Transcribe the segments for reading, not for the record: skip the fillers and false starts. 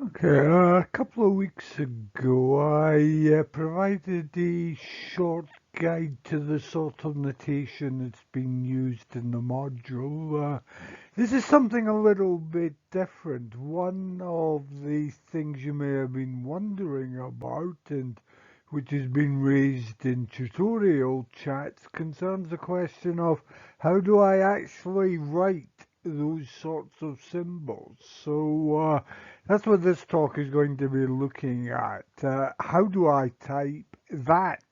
Okay, a couple of weeks ago, I provided a short guide to the sort of notation that's been used in the module. This is something a little bit different. One of the things you may have been wondering about, and which has been raised in tutorial chats, concerns the question of how do I actually write those sorts of symbols. So that's what this talk is going to be looking at. How do I type that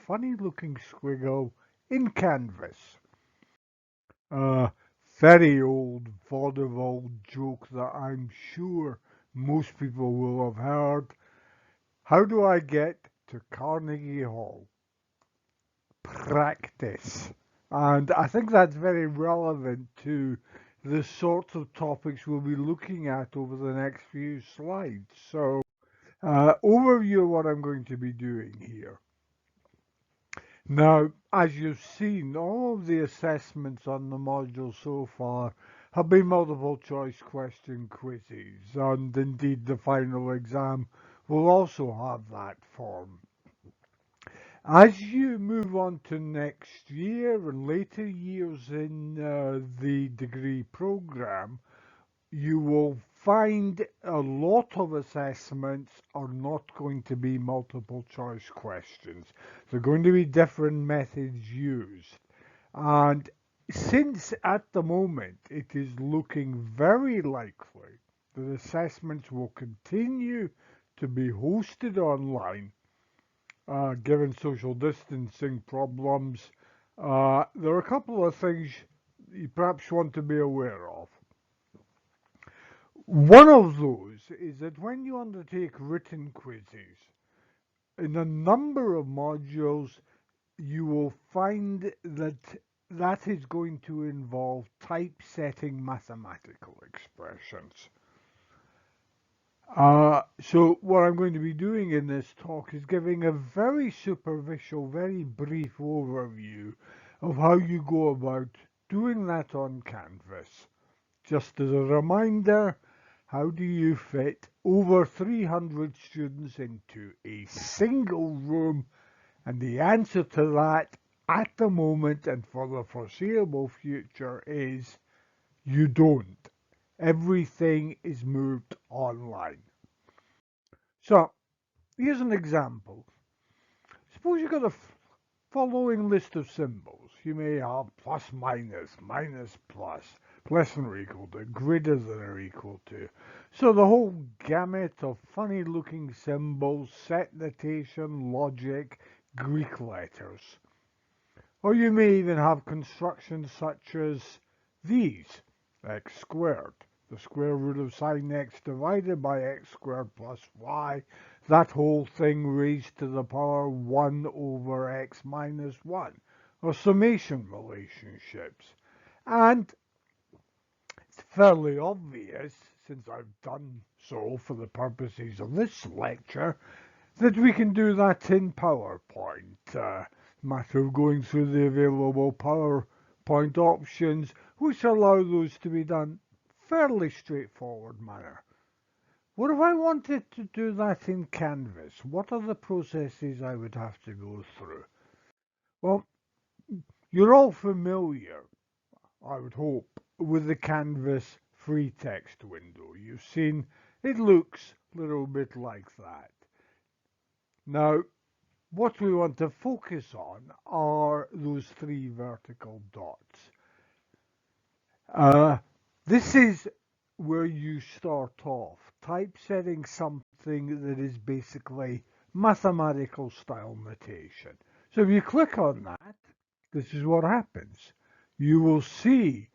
funny looking squiggle in Canvas? Uh, Very old vaudeville joke that I'm sure most people will have heard. How do I get to Carnegie Hall? Practice. And I think that's very relevant to the sorts of topics we'll be looking at over the next few slides. So, overview of what I'm going to be doing here. Now, as you've seen, all of the assessments on the module so far have been multiple choice question quizzes, and indeed the final exam will also have that form. As you move on to next year and later years in the degree program, you will find a lot of assessments are not going to be multiple choice questions. They're going to be different methods used. And since at the moment it is looking very likely that assessments will continue to be hosted online, given social distancing problems, there are a couple of things you perhaps want to be aware of. One of those is that when you undertake written quizzes, in a number of modules, you will find that that is going to involve typesetting mathematical expressions. So what I'm going to be doing in this talk is giving a very superficial, very brief overview of how you go about doing that on Canvas. Just as a reminder, how do you fit over 300 students into a single room? And the answer to that at the moment and for the foreseeable future is you don't. Everything is moved online. So here's an example. Suppose you've got a following list of symbols. You may have plus minus, minus plus, less than or equal to, greater than or equal to. So the whole gamut of funny looking symbols, set notation, logic, Greek letters. Or you may even have constructions such as these: x squared, the square root of sine x divided by x squared plus y, that whole thing raised to the power 1 over x minus 1, or summation relationships. And it's fairly obvious, since I've done so for the purposes of this lecture, that we can do that in PowerPoint. Matter of going through the available PowerPoint options, which allow those to be done fairly straightforward manner. What if I wanted to do that in Canvas? What are the processes I would have to go through? Well, you're all familiar, I would hope, with the Canvas free text window. You've seen it looks a little bit like that. Now, what we want to focus on are those three vertical dots. Uh, this is where you start off, typesetting something that is basically mathematical style notation. So if you click on that, this is what happens. You will see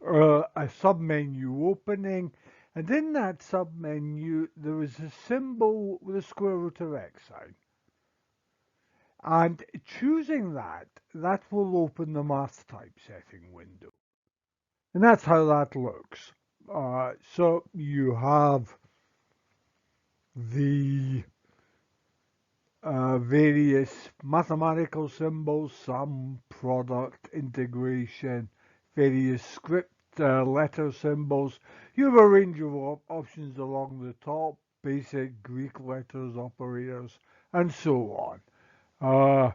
a submenu opening, and in that submenu there is a symbol with a square root of x sign. And choosing that, that will open the math typesetting window. And that's how that looks. So you have the various mathematical symbols, sum, product, integration, various script letter symbols. You have a range of options along the top, basic Greek letters, operators, and so on. Uh,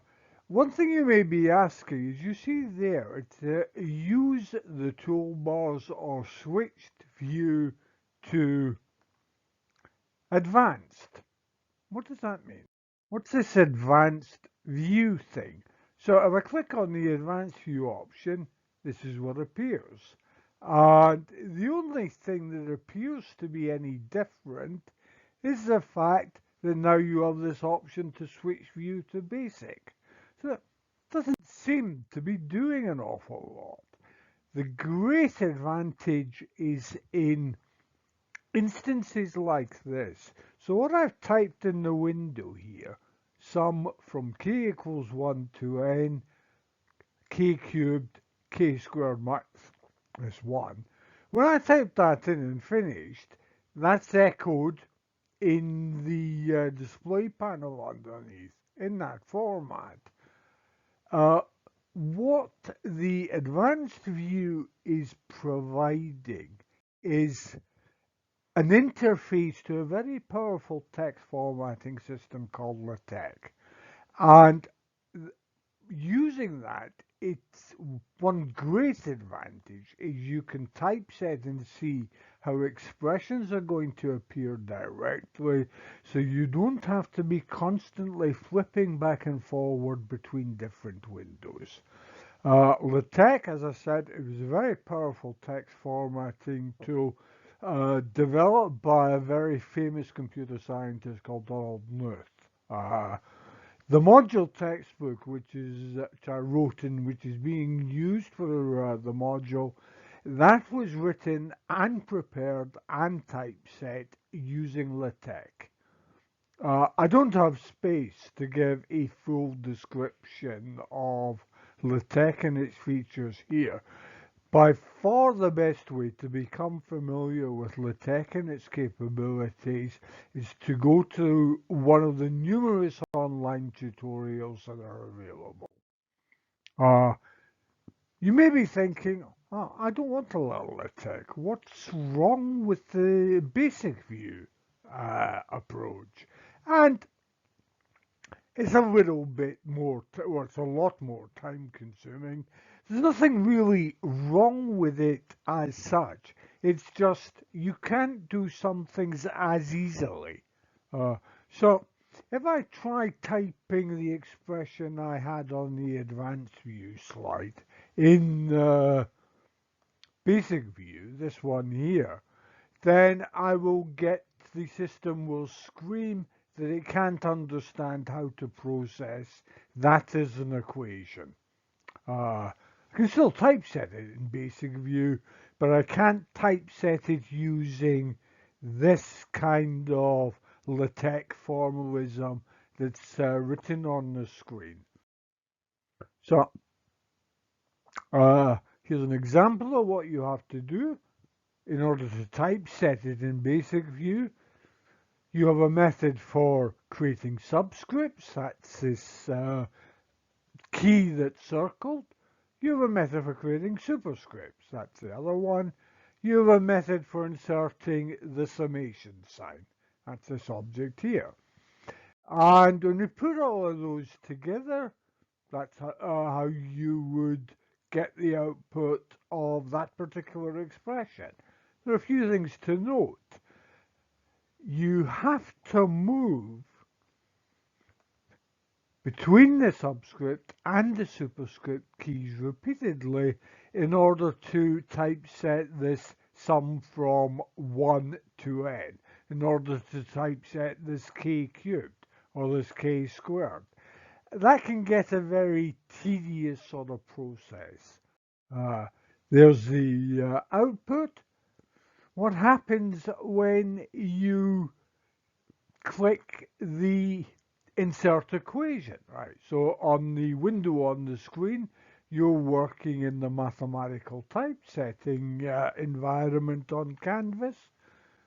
One thing you may be asking is you see there, it's use the toolbars or switched view to advanced. What does that mean? What's this advanced view thing? So if I click on the advanced view option, this is what appears. And the only thing that appears to be any different is the fact that now you have this option to switch view to basic. So it doesn't seem to be doing an awful lot. The great advantage is in instances like this. So what I've typed in the window here, sum from k equals 1 to n, k cubed, k squared minus 1. When I typed that in and finished, that's echoed in the display panel underneath in that format. Uh, what the advanced view is providing is an interface to a very powerful text formatting system called LaTeX. And using that, it's one great advantage is you can typeset and see how expressions are going to appear directly, so you don't have to be constantly flipping back and forward between different windows. LaTeX, as I said, it was a very powerful text formatting tool developed by a very famous computer scientist called Donald Knuth. The module textbook, which I wrote and which is being used for the module, that was written and prepared and typeset using LaTeX. I don't have space to give a full description of LaTeX and its features here. By far the best way to become familiar with LaTeX and its capabilities is to go to one of the numerous online tutorials that are available. Uh, you may be thinking, oh, I don't want to learn LaTeX. What's wrong with the basic view approach? And it's a little bit more, well, it's a lot more time consuming. There's nothing really wrong with it as such. It's just you can't do some things as easily. Uh, so if I try typing the expression I had on the advanced view slide in basic view, this one here, then I will get the system will scream that it can't understand how to process that as an equation. I can still typeset it in basic view, but I can't typeset it using this kind of LaTeX formalism that's written on the screen. So here's an example of what you have to do in order to typeset it in basic view. You have a method for creating subscripts, that's this key that's circled. You have a method for creating superscripts, that's the other one. You have a method for inserting the summation sign, that's this object here. And when you put all of those together, that's how you would get the output of that particular expression. There are a few things to note. You have to move between the subscript and the superscript keys repeatedly in order to typeset this sum from 1 to n, in order to typeset this k cubed or this k squared. That can get a very tedious sort of process. Uh, there's the output. What happens when you click the insert equation, right? So on the window on the screen, you're working in the mathematical typesetting environment on Canvas.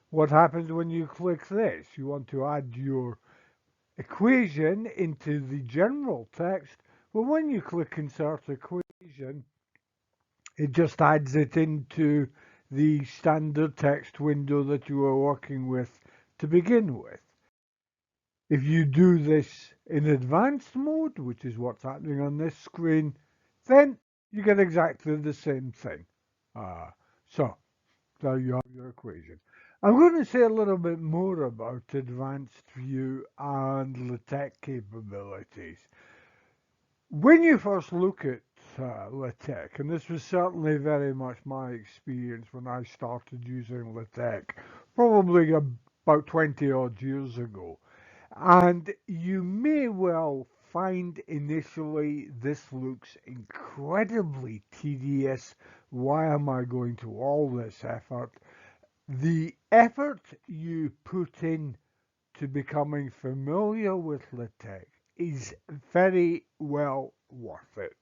What happens when you click this? You want to add your equation into the general text. Well, when you click insert equation, It just adds it into the standard text window that you are working with to begin with. If you do this in advanced mode, which is what's happening on this screen, then you get exactly the same thing. Uh, so, there you have your equation. I'm going to say a little bit more about advanced view and LaTeX capabilities. When you first look at LaTeX, and this was certainly very much my experience when I started using LaTeX, probably about 20 odd years ago, and you may well find initially this looks incredibly tedious. Why am I going to all this effort? The effort you put in to becoming familiar with LaTeX is very well worth it.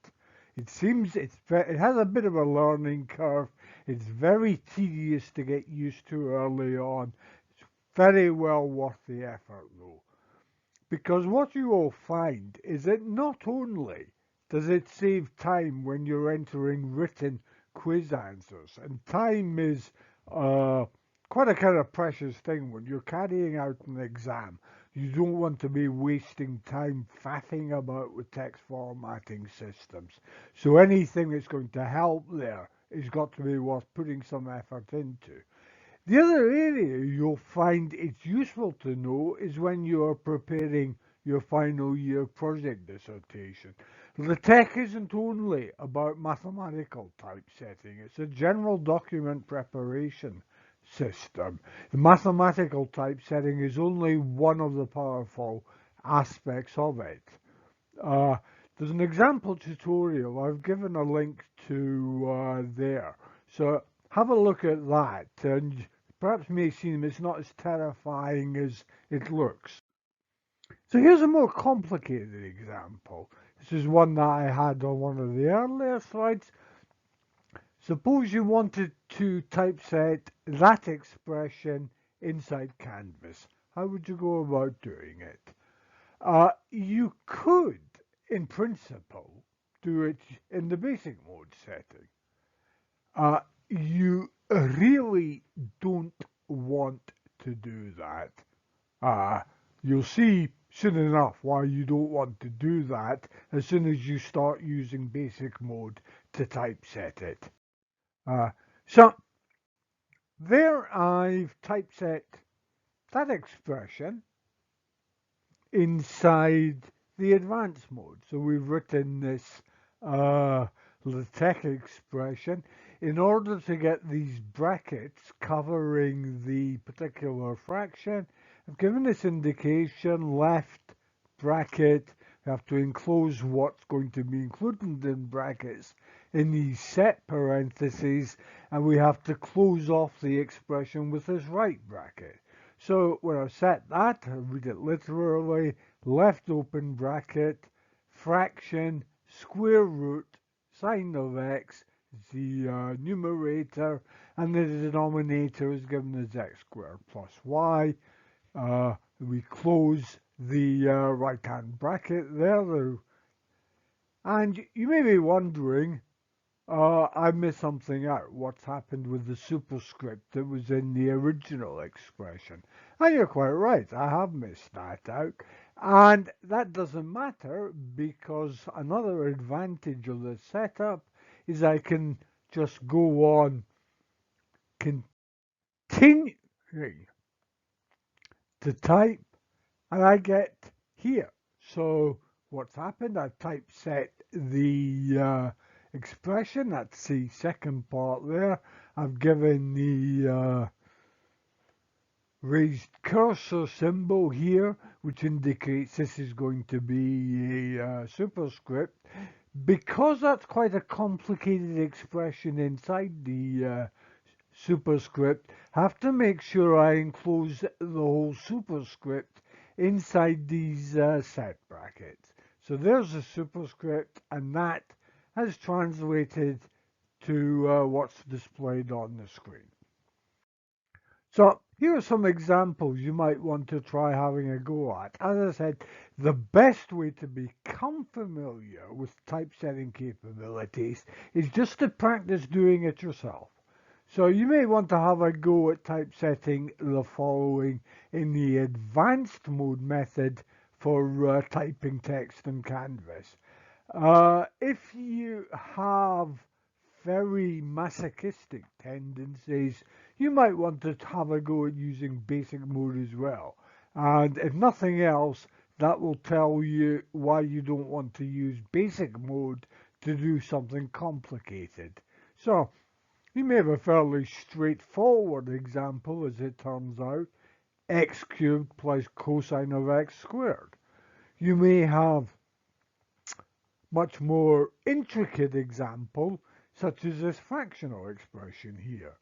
It has a bit of a learning curve. It's very tedious to get used to early on. It's very well worth the effort though. Because what you will find is that not only does it save time when you're entering written quiz answers, and time is uh, quite a kind of precious thing when you're carrying out an exam. You don't want to be wasting time faffing about with text formatting systems. So anything that's going to help there has got to be worth putting some effort into. The other area you'll find it's useful to know is when you're preparing your final year project dissertation. LaTeX isn't only about mathematical typesetting, it's a general document preparation system. The mathematical typesetting is only one of the powerful aspects of it. Uh, there's an example tutorial. I've given a link to there. So have a look at that, and perhaps may seem it's not as terrifying as it looks. So here's a more complicated example. This is one that I had on one of the earlier slides. Suppose you wanted to typeset that expression inside Canvas. How would you go about doing it? You could, in principle, do it in the basic mode setting. You really don't want to do that. Uh, you'll see soon enough why you don't want to do that as soon as you start using basic mode to typeset it. So there I've typeset that expression inside the advanced mode. So we've written this LaTeX expression in order to get these brackets covering the particular fraction. I've given this indication left bracket. We have to enclose what's going to be included in brackets in these set parentheses, and we have to close off the expression with this right bracket. So when I set that, I read it literally, left open bracket, fraction, square root, sine of x, the numerator, and the denominator is given as x squared plus y. We close the right-hand bracket there. And you may be wondering, I missed something out. What's happened with the superscript that was in the original expression? And you're quite right, I have missed that out. And that doesn't matter because another advantage of the setup is I can just go on continuing to type and I get here. So what's happened? I've typeset the expression. That's the second part there. I've given the raised cursor symbol here, which indicates this is going to be a superscript. Because that's quite a complicated expression inside the superscript, have to make sure I enclose the whole superscript inside these set brackets. So there's a superscript, and that has translated to what's displayed on the screen. So Here are some examples you might want to try having a go at. As I said, the best way to become familiar with typesetting capabilities is just to practice doing it yourself. So you may want to have a go at typesetting the following in the advanced mode method for typing text in Canvas. If you have very masochistic tendencies, you might want to have a go at using basic mode as well. And if nothing else, that will tell you why you don't want to use basic mode to do something complicated. So, you may have a fairly straightforward example, as it turns out, x cubed plus cosine of x squared. You may have much more intricate example, such as this fractional expression here.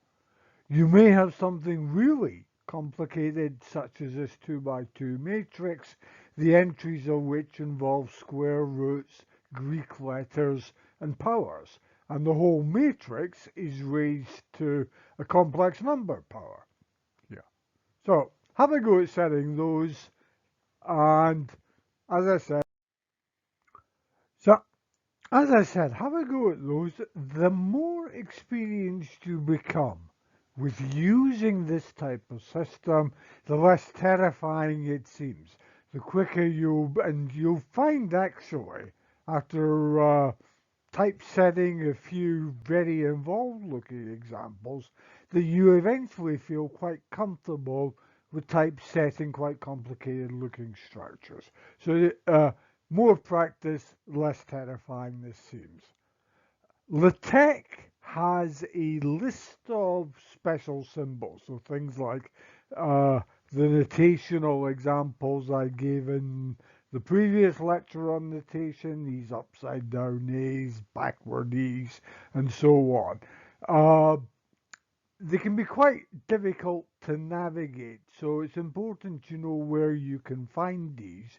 You may have something really complicated, such as this 2 by 2 matrix, the entries of which involve square roots, Greek letters, and powers, and the whole matrix is raised to a complex number power. Yeah. So have a go at setting those, and as I said, so as I said, have a go at those. The more experienced you become with using this type of system, the less terrifying it seems. The quicker you'll find actually, after typesetting a few very involved looking examples, that you eventually feel quite comfortable with typesetting quite complicated looking structures. So more practice, less terrifying this seems. LaTeX has a list of special symbols, so things like uh, the notational examples I gave in the previous lecture on notation, these upside down A's, backward E's, and so on. Uh, they can be quite difficult to navigate, so it's important to know where you can find these.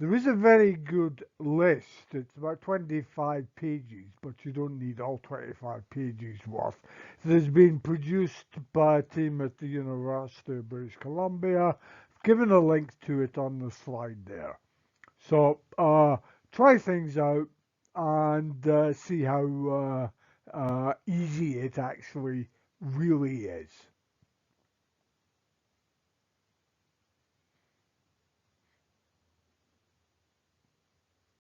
There is a very good list. It's about 25 pages, but you don't need all 25 pages worth. It has been produced by a team at the University of British Columbia. I've given a link to it on the slide there. So try things out and see how easy it actually really is.